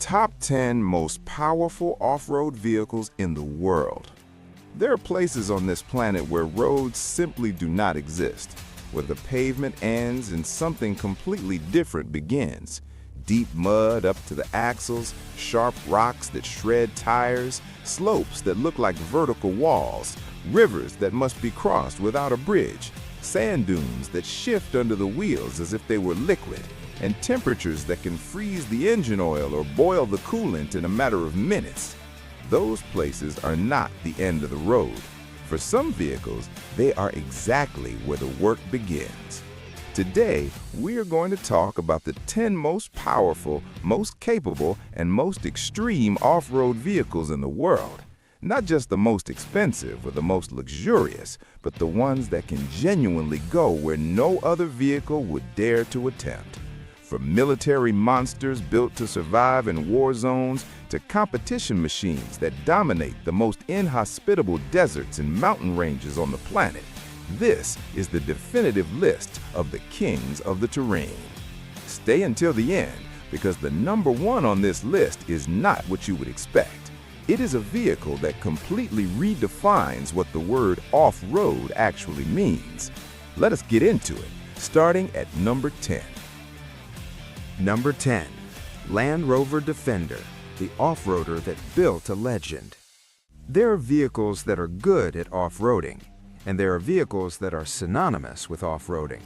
Top 10 most powerful off-road vehicles in the world. There are places on this planet where roads simply do not exist, where the pavement ends and something completely different begins. Deep mud up to the axles, sharp rocks that shred tires, slopes that look like vertical walls, rivers that must be crossed without a bridge, sand dunes that shift under the wheels as if they were liquid, and temperatures that can freeze the engine oil or boil the coolant in a matter of minutes. Those places are not the end of the road. For some vehicles, they are exactly where the work begins. Today, we are going to talk about the 10 most powerful, most capable, and most extreme off-road vehicles in the world. Not just the most expensive or the most luxurious, but the ones that can genuinely go where no other vehicle would dare to attempt. From military monsters built to survive in war zones to competition machines that dominate the most inhospitable deserts and mountain ranges on the planet, this is the definitive list of the kings of the terrain. Stay until the end, because the number one on this list is not what you would expect. It is a vehicle that completely redefines what the word off-road actually means. Let us get into it, starting at number 10. Number 10. Land Rover Defender, the off-roader that built a legend. There are vehicles that are good at off-roading, and there are vehicles that are synonymous with off-roading.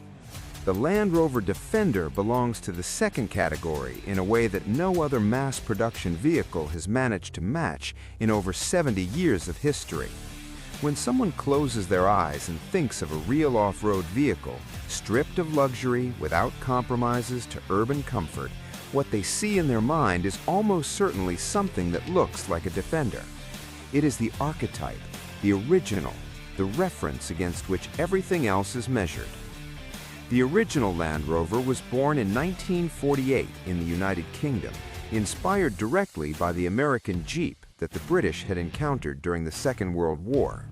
The Land Rover Defender belongs to the second category in a way that no other mass-production vehicle has managed to match in over 70 years of history. When someone closes their eyes and thinks of a real off-road vehicle, stripped of luxury, without compromises to urban comfort, what they see in their mind is almost certainly something that looks like a Defender. It is the archetype, the original, the reference against which everything else is measured. The original Land Rover was born in 1948 in the United Kingdom, inspired directly by the American Jeep that the British had encountered during the Second World War.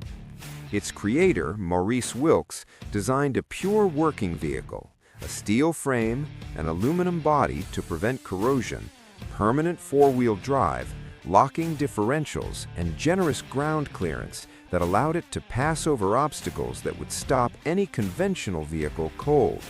Its creator, Maurice Wilks, designed a pure working vehicle, a steel frame, an aluminum body to prevent corrosion, permanent four-wheel drive, locking differentials, and generous ground clearance that allowed it to pass over obstacles that would stop any conventional vehicle cold.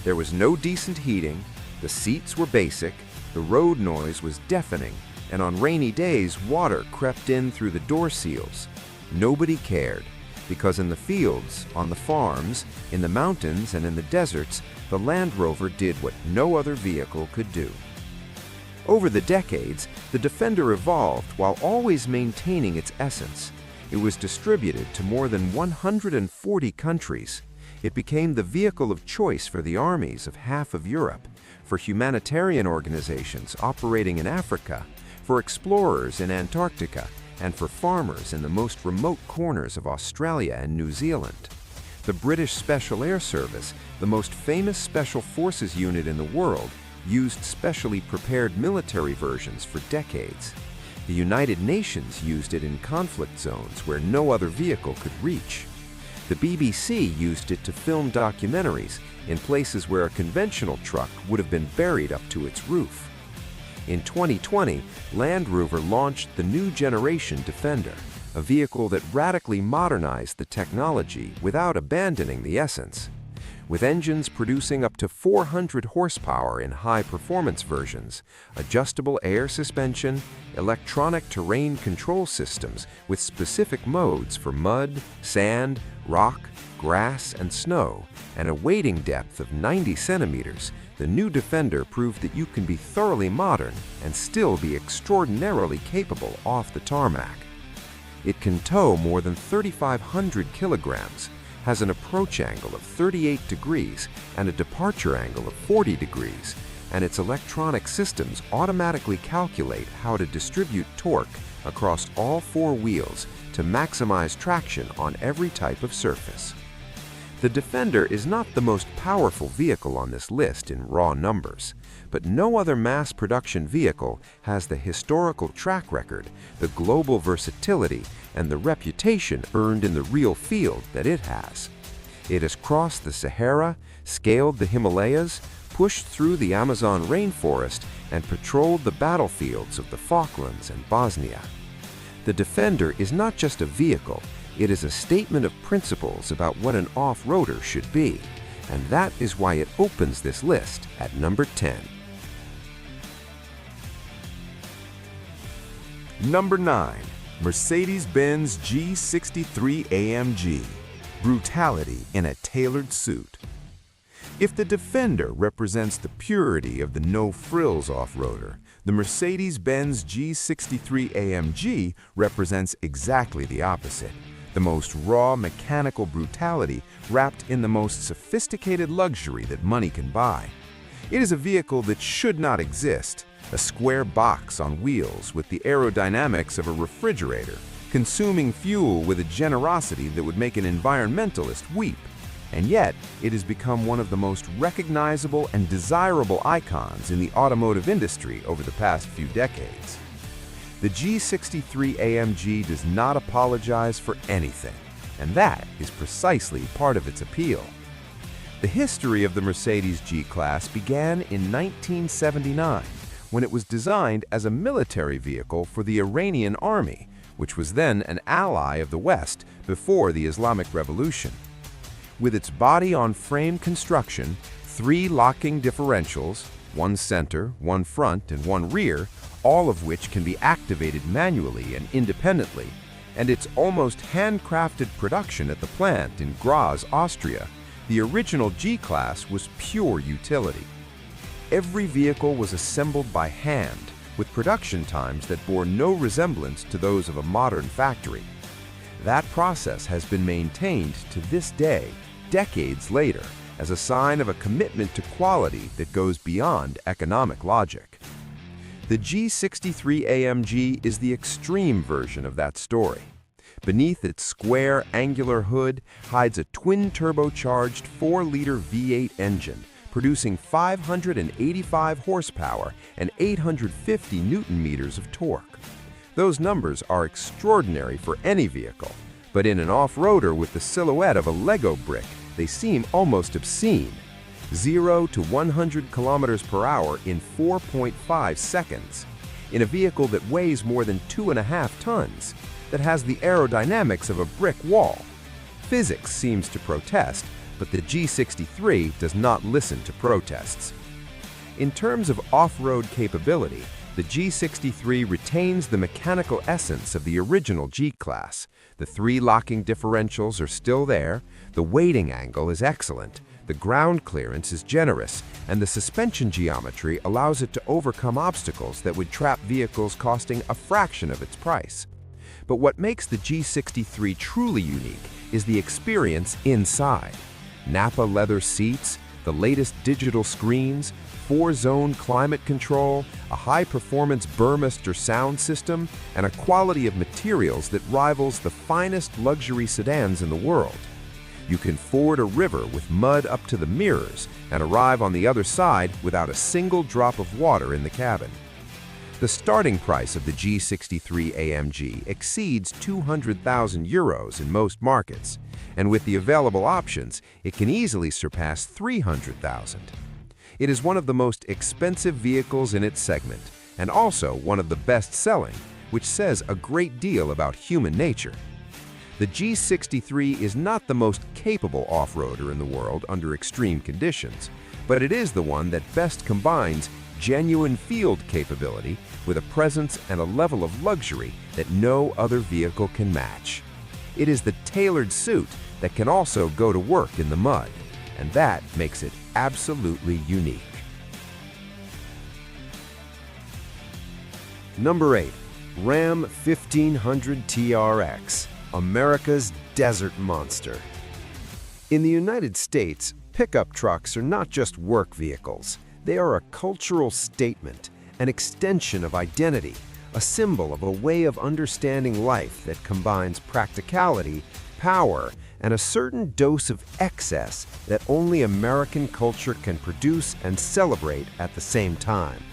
There was no decent heating, the seats were basic, the road noise was deafening, and on rainy days, water crept in through the door seals. Nobody cared, because in the fields, on the farms, in the mountains, and in the deserts, the Land Rover did what no other vehicle could do. Over the decades, the Defender evolved while always maintaining its essence. It was distributed to more than 140 countries. It became the vehicle of choice for the armies of half of Europe, for humanitarian organizations operating in Africa, for explorers in Antarctica, and for farmers in the most remote corners of Australia and New Zealand. The British Special Air Service, the most famous special forces unit in the world, used specially prepared military versions for decades. The United Nations used it in conflict zones where no other vehicle could reach. The BBC used it to film documentaries in places where a conventional truck would have been buried up to its roof. In 2020, Land Rover launched the new generation Defender, a vehicle that radically modernized the technology without abandoning the essence. With engines producing up to 400 horsepower in high-performance versions, adjustable air suspension, electronic terrain control systems with specific modes for mud, sand, rock, grass, and snow, and a wading depth of 90 centimeters, the new Defender proved that you can be thoroughly modern and still be extraordinarily capable off the tarmac. It can tow more than 3,500 kilograms, has an approach angle of 38 degrees and a departure angle of 40 degrees, and its electronic systems automatically calculate how to distribute torque across all four wheels to maximize traction on every type of surface. The Defender is not the most powerful vehicle on this list in raw numbers, but no other mass-production vehicle has the historical track record, the global versatility, and the reputation earned in the real field that it has. It has crossed the Sahara, scaled the Himalayas, pushed through the Amazon rainforest and patrolled the battlefields of the Falklands and Bosnia. The Defender is not just a vehicle, it is a statement of principles about what an off-roader should be, and that is why it opens this list at number 10. Number 9. Mercedes-Benz G63 AMG. Brutality in a tailored suit. If the Defender represents the purity of the no-frills off-roader, the Mercedes-Benz G63 AMG represents exactly the opposite. The most raw mechanical brutality wrapped in the most sophisticated luxury that money can buy. It is a vehicle that should not exist, a square box on wheels with the aerodynamics of a refrigerator, consuming fuel with a generosity that would make an environmentalist weep. And yet, it has become one of the most recognizable and desirable icons in the automotive industry over the past few decades. The G63 AMG does not apologize for anything, and that is precisely part of its appeal. The history of the Mercedes G-Class began in 1979, when it was designed as a military vehicle for the Iranian army, which was then an ally of the West before the Islamic Revolution. With its body-on-frame construction, 3 locking differentials, one center, one front, and one rear, all of which can be activated manually and independently, and its almost handcrafted production at the plant in Graz, Austria, the original G-Class was pure utility. Every vehicle was assembled by hand, with production times that bore no resemblance to those of a modern factory. That process has been maintained to this day, decades later, as a sign of a commitment to quality that goes beyond economic logic. The G63 AMG is the extreme version of that story. Beneath its square, angular hood hides a twin-turbocharged 4-liter V8 engine, producing 585 horsepower and 850 newton-meters of torque. Those numbers are extraordinary for any vehicle, but in an off-roader with the silhouette of a Lego brick, they seem almost obscene. 0 to 100 kilometers per hour in 4.5 seconds. In a vehicle that weighs more than 2.5 tons, that has the aerodynamics of a brick wall. Physics seems to protest, but the G63 does not listen to protests. In terms of off-road capability, the G63 retains the mechanical essence of the original G-Class. The 3 locking differentials are still there, the weighting angle is excellent, the ground clearance is generous, and the suspension geometry allows it to overcome obstacles that would trap vehicles costing a fraction of its price. But what makes the G63 truly unique is the experience inside. Napa leather seats, the latest digital screens, 4-zone climate control, a high-performance Burmester sound system, and a quality of materials that rivals the finest luxury sedans in the world. You can ford a river with mud up to the mirrors and arrive on the other side without a single drop of water in the cabin. The starting price of the G63 AMG exceeds €200,000 in most markets, and with the available options, it can easily surpass $300,000. It is one of the most expensive vehicles in its segment, and also one of the best-selling, which says a great deal about human nature. The G63 is not the most capable off-roader in the world under extreme conditions, but it is the one that best combines genuine field capability with a presence and a level of luxury that no other vehicle can match. It is the tailored suit that can also go to work in the mud, and that makes it absolutely unique. Number 8. Ram 1500 TRX, America's desert monster. In the United States, pickup trucks are not just work vehicles. They are a cultural statement, an extension of identity, a symbol of a way of understanding life that combines practicality, power, and a certain dose of excess that only American culture can produce and celebrate at the same time.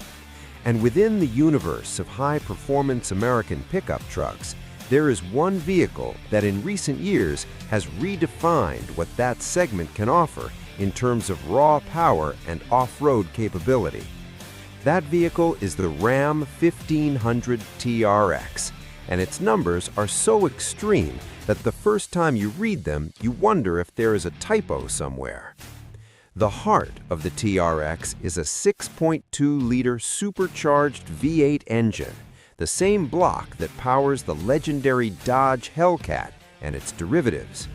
And within the universe of high-performance American pickup trucks, there is one vehicle that in recent years has redefined what that segment can offer in terms of raw power and off-road capability. That vehicle is the Ram 1500 TRX, and its numbers are so extreme that the first time you read them, you wonder if there is a typo somewhere. The heart of the TRX is a 6.2-liter supercharged V8 engine, the same block that powers the legendary Dodge Hellcat and its derivatives.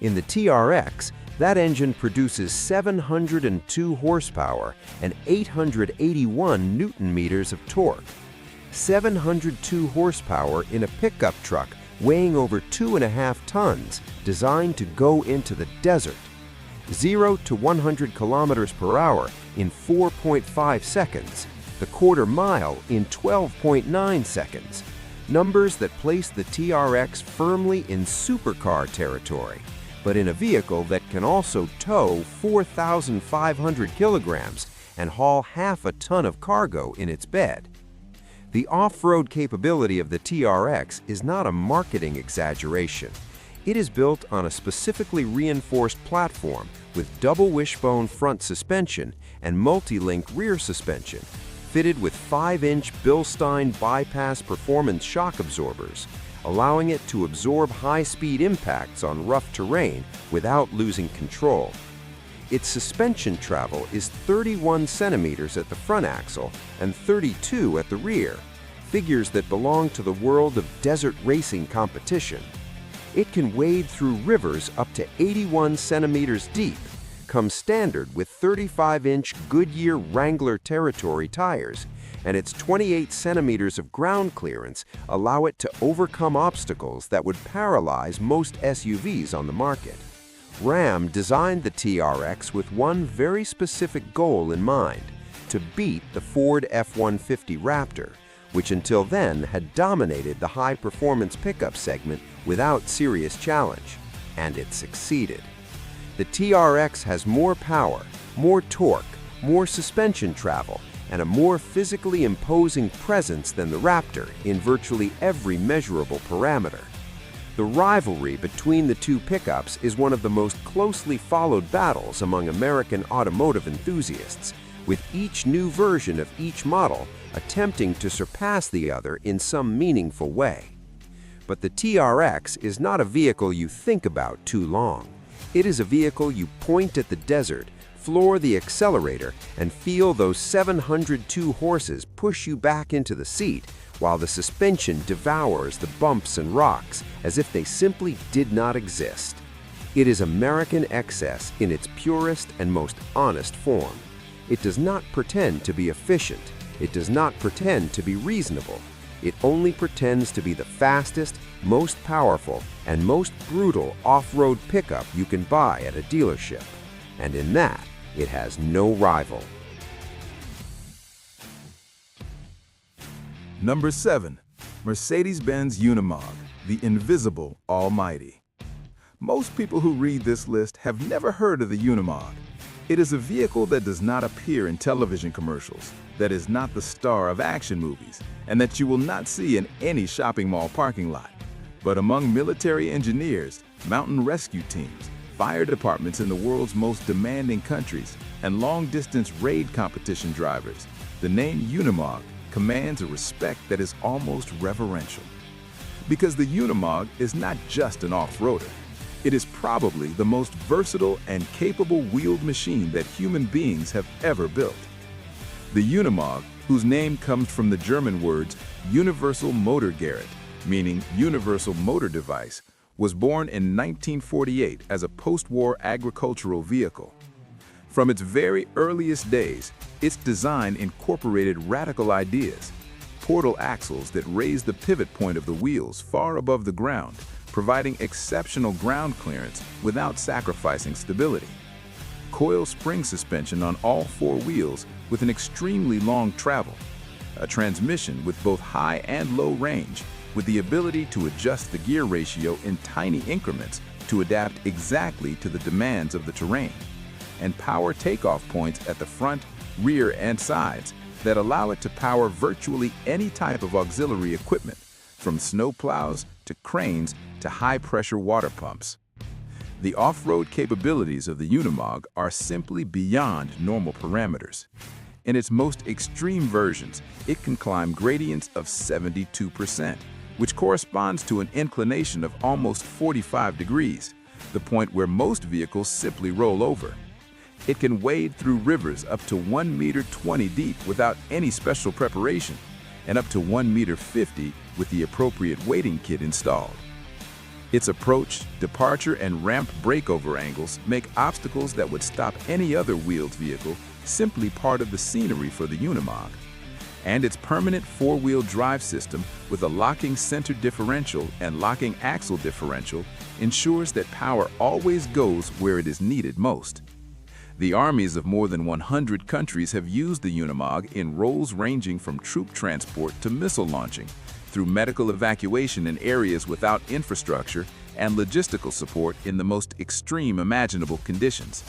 In the TRX, that engine produces 702 horsepower and 881 newton-meters of torque. 702 horsepower in a pickup truck weighing over 2.5 tons, designed to go into the desert. 0 to 100 kilometers per hour in 4.5 seconds, the quarter mile in 12.9 seconds. Numbers that place the TRX firmly in supercar territory, but in a vehicle that can also tow 4,500 kilograms and haul half a ton of cargo in its bed. The off-road capability of the TRX is not a marketing exaggeration. It is built on a specifically reinforced platform with double wishbone front suspension and multi-link rear suspension, fitted with 5-inch Bilstein bypass performance shock absorbers, allowing it to absorb high-speed impacts on rough terrain without losing control. Its suspension travel is 31 centimeters at the front axle and 32 at the rear, figures that belong to the world of desert racing competition. It can wade through rivers up to 81 centimeters deep, comes standard with 35-inch Goodyear Wrangler Territory tires, and its 28 centimeters of ground clearance allow it to overcome obstacles that would paralyze most SUVs on the market. Ram designed the TRX with one very specific goal in mind: to beat the Ford F-150 Raptor, which until then had dominated the high-performance pickup segment without serious challenge, and it succeeded. The TRX has more power, more torque, more suspension travel, and a more physically imposing presence than the Raptor in virtually every measurable parameter. The rivalry between the two pickups is one of the most closely followed battles among American automotive enthusiasts, with each new version of each model attempting to surpass the other in some meaningful way. But the TRX is not a vehicle you think about too long. It is a vehicle you point at the desert, floor the accelerator, and feel those 702 horses push you back into the seat, while the suspension devours the bumps and rocks as if they simply did not exist. It is American excess in its purest and most honest form. It does not pretend to be efficient. It does not pretend to be reasonable. It only pretends to be the fastest, most powerful, and most brutal off-road pickup you can buy at a dealership. And in that, it has no rival. Number 7. Mercedes-Benz Unimog, the invisible almighty. Most people who read this list have never heard of the Unimog. It is a vehicle that does not appear in television commercials, that is not the star of action movies, and that you will not see in any shopping mall parking lot. But among military engineers, mountain rescue teams, fire departments in the world's most demanding countries, and long-distance raid competition drivers, the name Unimog commands a respect that is almost reverential. Because the Unimog is not just an off-roader. It is probably the most versatile and capable wheeled machine that human beings have ever built. The Unimog, whose name comes from the German words Universal Motor Gerät, meaning universal motor device, was born in 1948 as a post-war agricultural vehicle. From its very earliest days, its design incorporated radical ideas: portal axles that raise the pivot point of the wheels far above the ground, providing exceptional ground clearance without sacrificing stability; coil spring suspension on all 4 wheels with an extremely long travel; a transmission with both high and low range, with the ability to adjust the gear ratio in tiny increments to adapt exactly to the demands of the terrain; and power takeoff points at the front, rear, and sides that allow it to power virtually any type of auxiliary equipment, from snow plows to cranes to high-pressure water pumps. The off-road capabilities of the Unimog are simply beyond normal parameters. In its most extreme versions, it can climb gradients of 72%, which corresponds to an inclination of almost 45 degrees, the point where most vehicles simply roll over. It can wade through rivers up to 1.20 meters deep without any special preparation, and up to 1.50 meters with the appropriate wading kit installed. Its approach, departure, and ramp breakover angles make obstacles that would stop any other wheeled vehicle simply part of the scenery for the Unimog. And its permanent four-wheel drive system with a locking center differential and locking axle differential ensures that power always goes where it is needed most. The armies of more than 100 countries have used the Unimog in roles ranging from troop transport to missile launching, through medical evacuation in areas without infrastructure and logistical support in the most extreme imaginable conditions.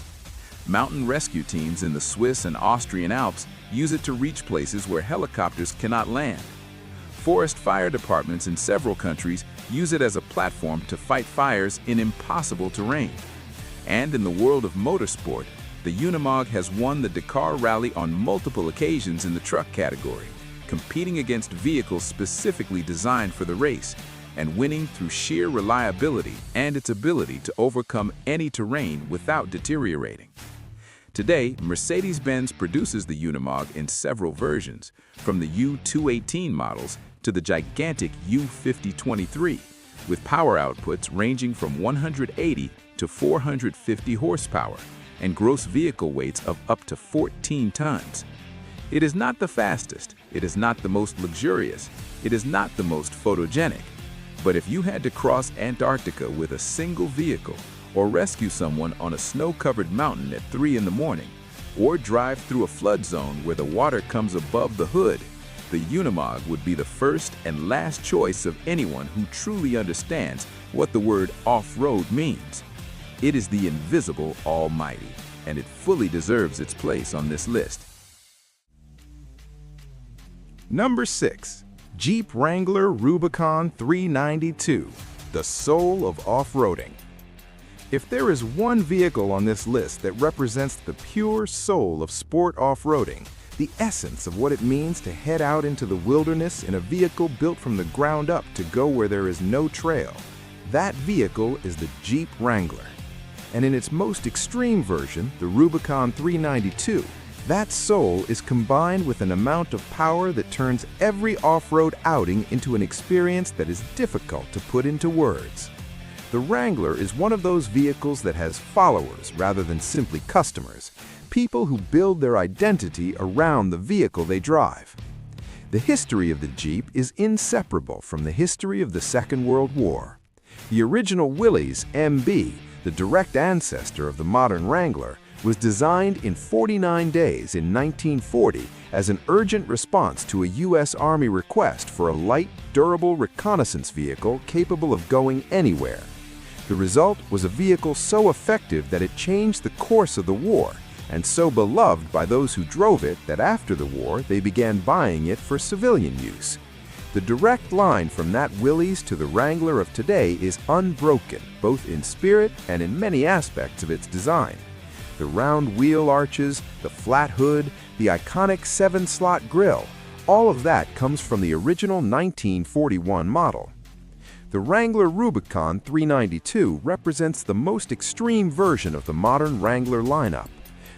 Mountain rescue teams in the Swiss and Austrian Alps use it to reach places where helicopters cannot land. Forest fire departments in several countries use it as a platform to fight fires in impossible terrain. And in the world of motorsport, the Unimog has won the Dakar Rally on multiple occasions in the truck category, competing against vehicles specifically designed for the race, and winning through sheer reliability and its ability to overcome any terrain without deteriorating. Today, Mercedes-Benz produces the Unimog in several versions, from the U218 models to the gigantic U5023, with power outputs ranging from 180 to 450 horsepower and gross vehicle weights of up to 14 tons. It is not the fastest, it is not the most luxurious, it is not the most photogenic. But if you had to cross Antarctica with a single vehicle, or rescue someone on a snow-covered mountain at 3 in the morning, or drive through a flood zone where the water comes above the hood, the Unimog would be the first and last choice of anyone who truly understands what the word off-road means. It is the invisible almighty, and it fully deserves its place on this list. Number 6. Jeep Wrangler Rubicon 392, the soul of off-roading. If there is one vehicle on this list that represents the pure soul of sport off-roading, the essence of what it means to head out into the wilderness in a vehicle built from the ground up to go where there is no trail, that vehicle is the Jeep Wrangler. And in its most extreme version, the Rubicon 392, that soul is combined with an amount of power that turns every off-road outing into an experience that is difficult to put into words. The Wrangler is one of those vehicles that has followers rather than simply customers, people who build their identity around the vehicle they drive. The history of the Jeep is inseparable from the history of the Second World War. The original Willys MB, the direct ancestor of the modern Wrangler, was designed in 49 days in 1940 as an urgent response to a U.S. Army request for a light, durable reconnaissance vehicle capable of going anywhere. The result was a vehicle so effective that it changed the course of the war, and so beloved by those who drove it that after the war they began buying it for civilian use. The direct line from that Willys to the Wrangler of today is unbroken, both in spirit and in many aspects of its design. The round wheel arches, the flat hood, the iconic 7-slot grille, all of that comes from the original 1941 model. The Wrangler Rubicon 392 represents the most extreme version of the modern Wrangler lineup.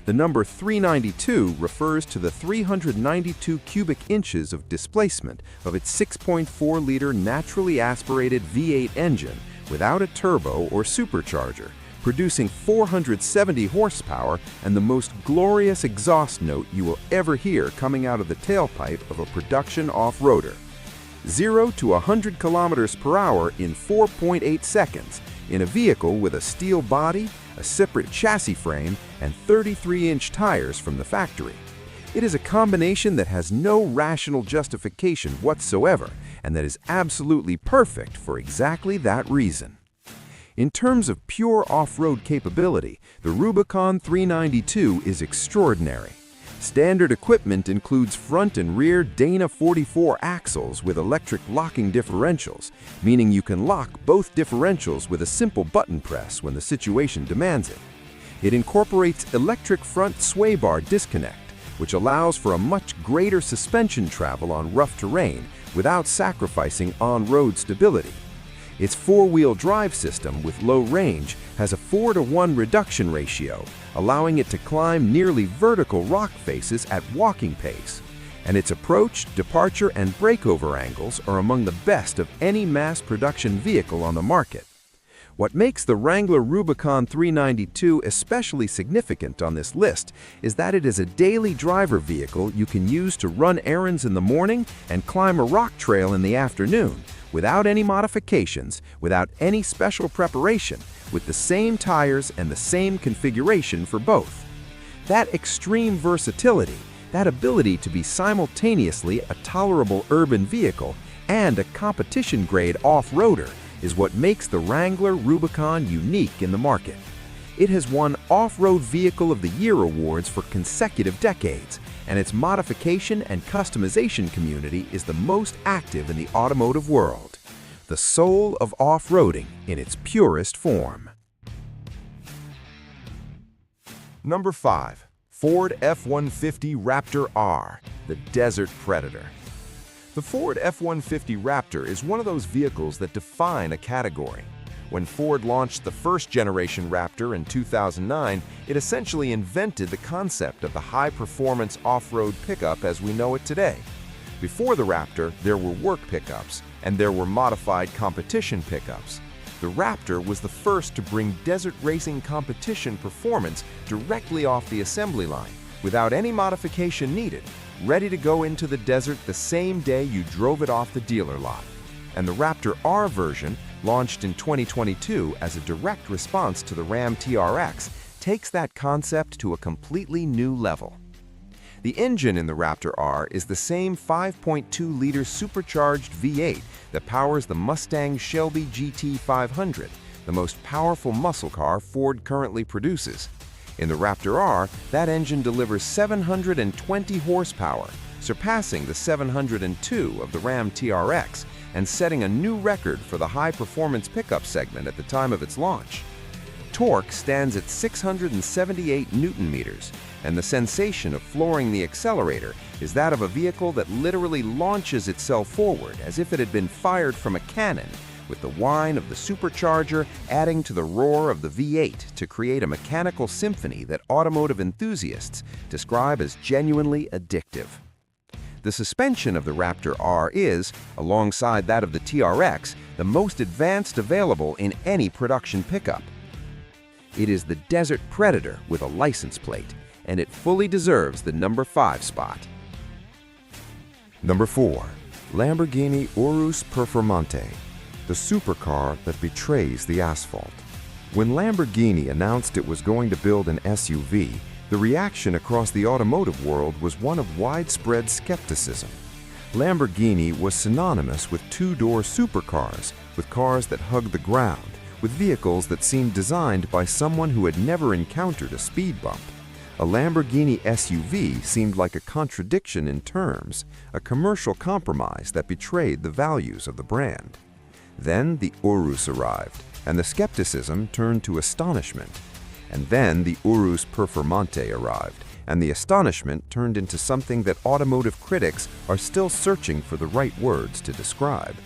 The number 392 refers to the 392 cubic inches of displacement of its 6.4-liter naturally aspirated V8 engine without a turbo or supercharger, producing 470 horsepower and the most glorious exhaust note you will ever hear coming out of the tailpipe of a production off-roader. 0 to 100 kilometers per hour in 4.8 seconds in a vehicle with a steel body, a separate chassis frame, and 33-inch tires from the factory. It is a combination that has no rational justification whatsoever and that is absolutely perfect for exactly that reason. In terms of pure off-road capability, the Rubicon 392 is extraordinary. Standard equipment includes front and rear Dana 44 axles with electric locking differentials, meaning you can lock both differentials with a simple button press when the situation demands it. It incorporates electric front sway bar disconnect, which allows for a much greater suspension travel on rough terrain without sacrificing on-road stability. Its four-wheel drive system with low range has a 4-to-1 reduction ratio, allowing it to climb nearly vertical rock faces at walking pace. And its approach, departure, and breakover angles are among the best of any mass production vehicle on the market. What makes the Wrangler Rubicon 392 especially significant on this list is that it is a daily driver vehicle you can use to run errands in the morning and climb a rock trail in the afternoon, without any modifications, without any special preparation, with the same tires and the same configuration for both. That extreme versatility, that ability to be simultaneously a tolerable urban vehicle and a competition-grade off-roader, is what makes the Wrangler Rubicon unique in the market. It has won Off-Road Vehicle of the Year awards for consecutive decades, and its modification and customization community is the most active in the automotive world. The soul of off-roading in its purest form. Number 5. Ford F-150 Raptor R, the Desert Predator. The Ford F-150 Raptor is one of those vehicles that define a category. When Ford launched the first-generation Raptor in 2009, it essentially invented the concept of the high-performance off-road pickup as we know it today. Before the Raptor, there were work pickups, and there were modified competition pickups. The Raptor was the first to bring desert racing competition performance directly off the assembly line, without any modification needed, ready to go into the desert the same day you drove it off the dealer lot. And the Raptor R version, launched in 2022 as a direct response to the Ram TRX, takes that concept to a completely new level. The engine in the Raptor R is the same 5.2-liter supercharged V8 that powers the Mustang Shelby GT500, the most powerful muscle car Ford currently produces. In the Raptor R, that engine delivers 720 horsepower, surpassing the 702 of the Ram TRX and setting a new record for the high-performance pickup segment at the time of its launch. Torque stands at 678 Newton-meters, and the sensation of flooring the accelerator is that of a vehicle that literally launches itself forward as if it had been fired from a cannon, with the whine of the supercharger adding to the roar of the V8 to create a mechanical symphony that automotive enthusiasts describe as genuinely addictive. The suspension of the Raptor R is, alongside that of the TRX, the most advanced available in any production pickup. It is the Desert Predator with a license plate, and it fully deserves the number 5 spot. Number 4. Lamborghini Urus Performante, the supercar that betrays the asphalt. When Lamborghini announced it was going to build an SUV, the reaction across the automotive world was one of widespread skepticism. Lamborghini was synonymous with two-door supercars, with cars that hugged the ground, with vehicles that seemed designed by someone who had never encountered a speed bump. A Lamborghini SUV seemed like a contradiction in terms, a commercial compromise that betrayed the values of the brand. Then the Urus arrived, and the skepticism turned to astonishment. And then the Urus Performante arrived, and the astonishment turned into something that automotive critics are still searching for the right words to describe.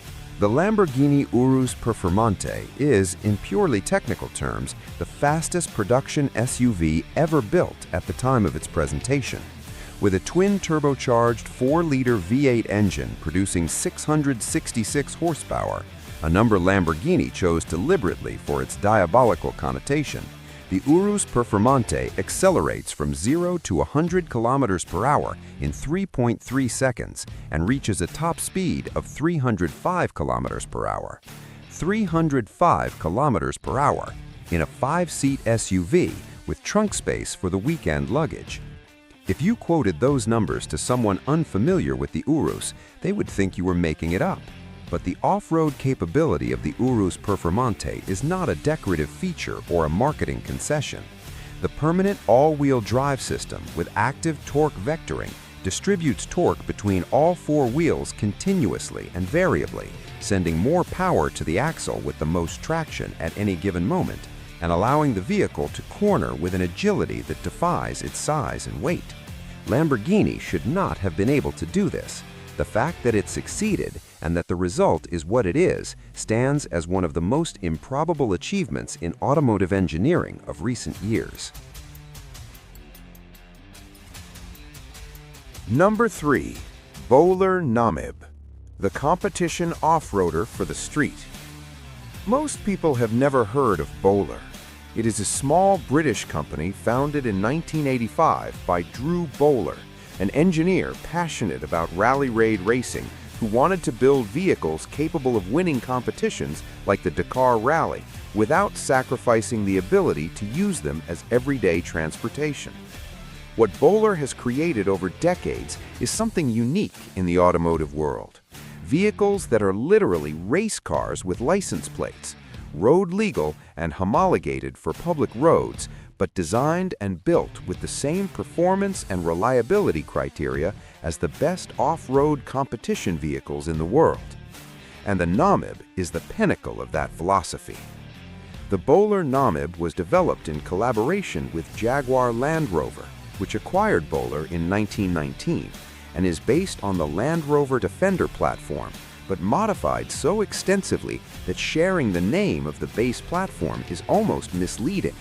The Lamborghini Urus Performante is, in purely technical terms, the fastest production SUV ever built at the time of its presentation. With a twin-turbocharged 4-liter V8 engine producing 666 horsepower, a number Lamborghini chose deliberately for its diabolical connotation, the Urus Performante accelerates from 0 to 100 kilometers per hour in 3.3 seconds and reaches a top speed of 305 kilometers per hour. 305 kilometers per hour in a 5-seat SUV with trunk space for the weekend luggage. If you quoted those numbers to someone unfamiliar with the Urus, they would think you were making it up. But the off-road capability of the Urus Performante is not a decorative feature or a marketing concession. The permanent all-wheel drive system with active torque vectoring distributes torque between all four wheels continuously and variably, sending more power to the axle with the most traction at any given moment, and allowing the vehicle to corner with an agility that defies its size and weight. Lamborghini should not have been able to do this. The fact that it succeeded and that the result is what it is stands as one of the most improbable achievements in automotive engineering of recent years. Number 3. Bowler Namib, the competition off-roader for the street. Most people have never heard of Bowler. It is a small British company founded in 1985 by Drew Bowler, an engineer passionate about rally raid racing who wanted to build vehicles capable of winning competitions like the Dakar Rally without sacrificing the ability to use them as everyday transportation. What Bowler has created over decades is something unique in the automotive world. Vehicles that are literally race cars with license plates, road legal and homologated for public roads, but designed and built with the same performance and reliability criteria as the best off-road competition vehicles in the world. And the Namib is the pinnacle of that philosophy. The Bowler Namib was developed in collaboration with Jaguar Land Rover, which acquired Bowler in 1919, and is based on the Land Rover Defender platform, but modified so extensively that sharing the name of the base platform is almost misleading.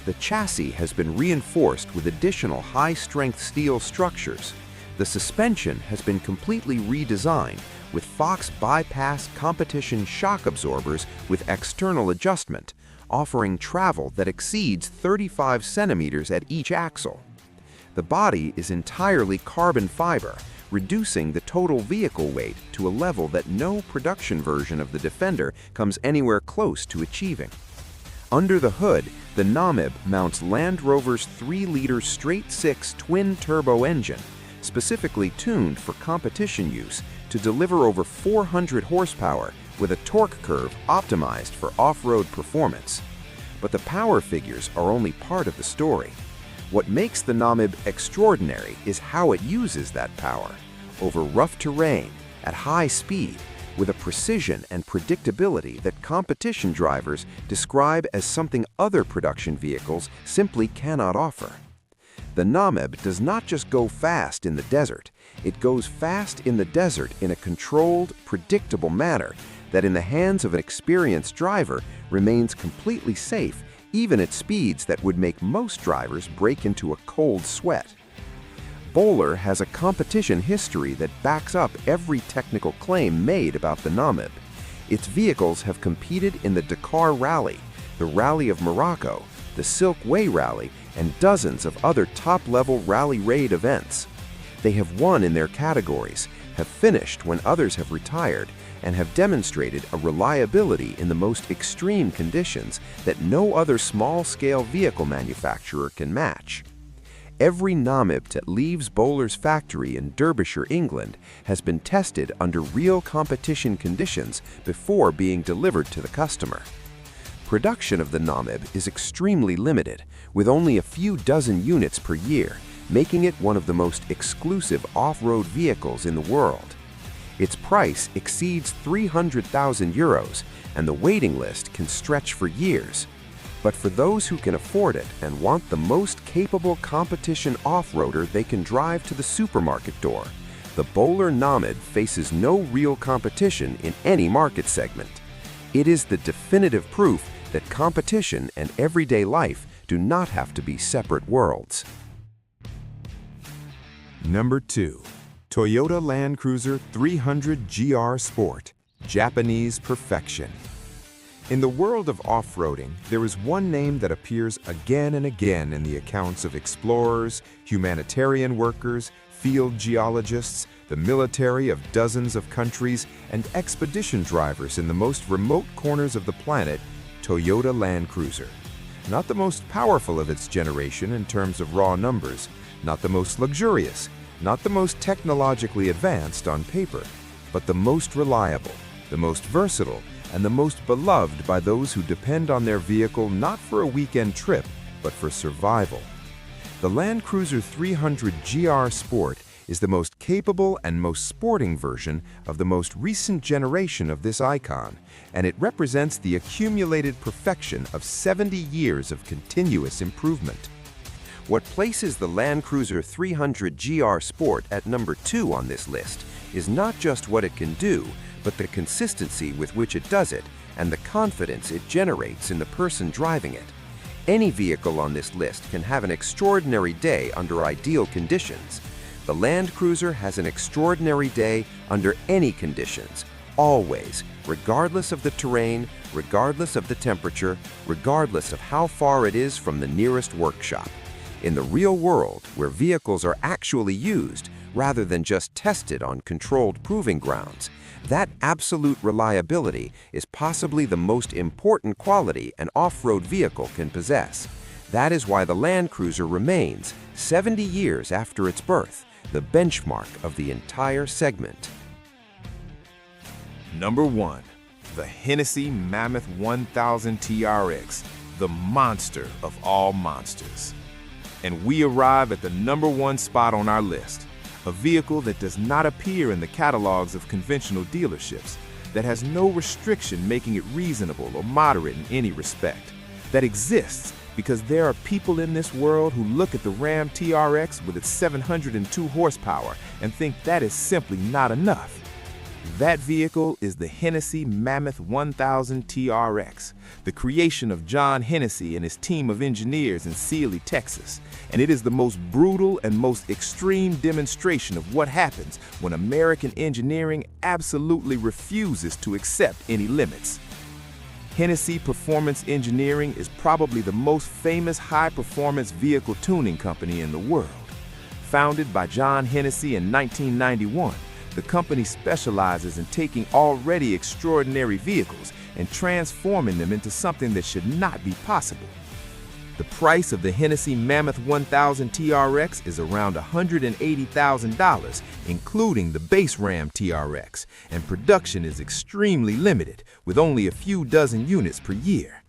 The chassis has been reinforced with additional high-strength steel structures. The suspension has been completely redesigned with Fox bypass competition shock absorbers with external adjustment, offering travel that exceeds 35 centimeters at each axle. The body is entirely carbon fiber, reducing the total vehicle weight to a level that no production version of the Defender comes anywhere close to achieving. Under the hood, the Namib mounts Land Rover's 3-liter straight-six twin-turbo engine, specifically tuned for competition use to deliver over 400 horsepower with a torque curve optimized for off-road performance. But the power figures are only part of the story. What makes the Namib extraordinary is how it uses that power, over rough terrain, at high speed, with a precision and predictability that competition drivers describe as something other production vehicles simply cannot offer. The Namib does not just go fast in the desert, it goes fast in the desert in a controlled, predictable manner that in the hands of an experienced driver remains completely safe even at speeds that would make most drivers break into a cold sweat. Bowler has a competition history that backs up every technical claim made about the Namib. Its vehicles have competed in the Dakar Rally, the Rally of Morocco, the Silk Way Rally, and dozens of other top-level rally raid events. They have won in their categories, have finished when others have retired, and have demonstrated a reliability in the most extreme conditions that no other small-scale vehicle manufacturer can match. Every Namib that leaves Bowler's factory in Derbyshire, England, has been tested under real competition conditions before being delivered to the customer. Production of the Namib is extremely limited, with only a few dozen units per year, making it one of the most exclusive off-road vehicles in the world. Its price exceeds €300,000, and the waiting list can stretch for years. But for those who can afford it and want the most capable competition off-roader they can drive to the supermarket door, the Bowler Namib faces no real competition in any market segment. It is the definitive proof that competition and everyday life do not have to be separate worlds. Number 2. Toyota Land Cruiser 300 GR Sport, Japanese perfection. In the world of off-roading, there is one name that appears again and again in the accounts of explorers, humanitarian workers, field geologists, the military of dozens of countries, and expedition drivers in the most remote corners of the planet, Toyota Land Cruiser. Not the most powerful of its generation in terms of raw numbers, not the most luxurious, not the most technologically advanced on paper, but the most reliable, the most versatile, and the most beloved by those who depend on their vehicle not for a weekend trip, but for survival. The Land Cruiser 300 GR Sport is the most capable and most sporting version of the most recent generation of this icon, and it represents the accumulated perfection of 70 years of continuous improvement. What places the Land Cruiser 300 GR Sport at number 2 on this list is not just what it can do, but the consistency with which it does it and the confidence it generates in the person driving it. Any vehicle on this list can have an extraordinary day under ideal conditions. The Land Cruiser has an extraordinary day under any conditions, always, regardless of the terrain, regardless of the temperature, regardless of how far it is from the nearest workshop. In the real world, where vehicles are actually used rather than just tested on controlled proving grounds, that absolute reliability is possibly the most important quality an off-road vehicle can possess. That is why the Land Cruiser remains, 70 years after its birth, the benchmark of the entire segment. Number 1. The Hennessy Mammoth 1000 TRX, the monster of all monsters. And we arrive at the number 1 spot on our list, a vehicle that does not appear in the catalogs of conventional dealerships, that has no restriction making it reasonable or moderate in any respect, that exists because there are people in this world who look at the Ram TRX with its 702 horsepower and think that is simply not enough. That vehicle is the Hennessy Mammoth 1000 TRX, the creation of John Hennessy and his team of engineers in Sealy, Texas, and it is the most brutal and most extreme demonstration of what happens when American engineering absolutely refuses to accept any limits. Hennessy Performance Engineering is probably the most famous high-performance vehicle tuning company in the world. Founded by John Hennessy in 1991, the company specializes in taking already extraordinary vehicles and transforming them into something that should not be possible. The price of the Hennessy Mammoth 1000 TRX is around $180,000, including the base Ram TRX, and production is extremely limited, with only a few dozen units per year.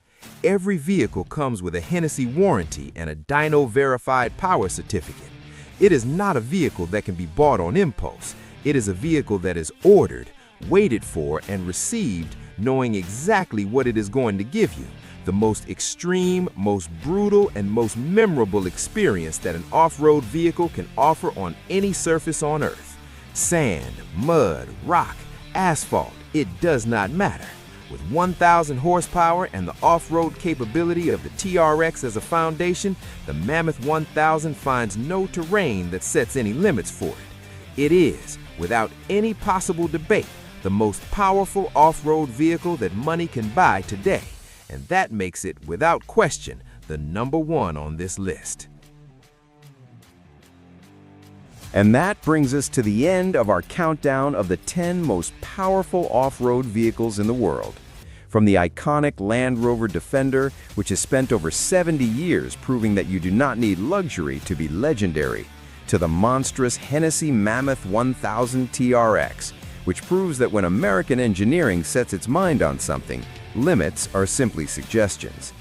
Every vehicle comes with a Hennessy warranty and a dyno-verified power certificate. It is not a vehicle that can be bought on impulse. It is a vehicle that is ordered, waited for, and received, knowing exactly what it is going to give you. The most extreme, most brutal, and most memorable experience that an off-road vehicle can offer on any surface on Earth. Sand, mud, rock, asphalt, it does not matter. With 1,000 horsepower and the off-road capability of the TRX as a foundation, the Mammoth 1000 finds no terrain that sets any limits for it. It is, without any possible debate, the most powerful off-road vehicle that money can buy today. And that makes it, without question, the number 1 on this list. And that brings us to the end of our countdown of the 10 most powerful off-road vehicles in the world. From the iconic Land Rover Defender, which has spent over 70 years proving that you do not need luxury to be legendary, to the monstrous Hennessy Mammoth 1000 TRX, which proves that when American engineering sets its mind on something, limits are simply suggestions.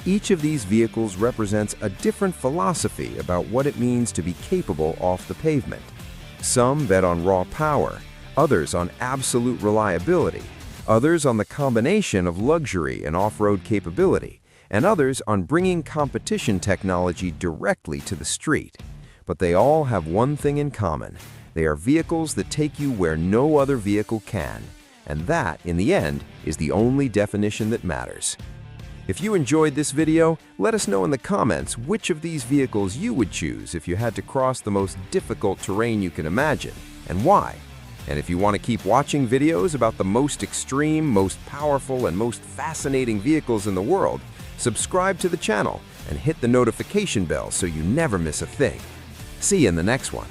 Each of these vehicles represents a different philosophy about what it means to be capable off the pavement. Some bet on raw power, others on absolute reliability, others on the combination of luxury and off-road capability, and others on bringing competition technology directly to the street. But they all have one thing in common. They are vehicles that take you where no other vehicle can. And that, in the end, is the only definition that matters. If you enjoyed this video, let us know in the comments which of these vehicles you would choose if you had to cross the most difficult terrain you can imagine, and why. And if you want to keep watching videos about the most extreme, most powerful, and most fascinating vehicles in the world, subscribe to the channel and hit the notification bell so you never miss a thing. See you in the next one.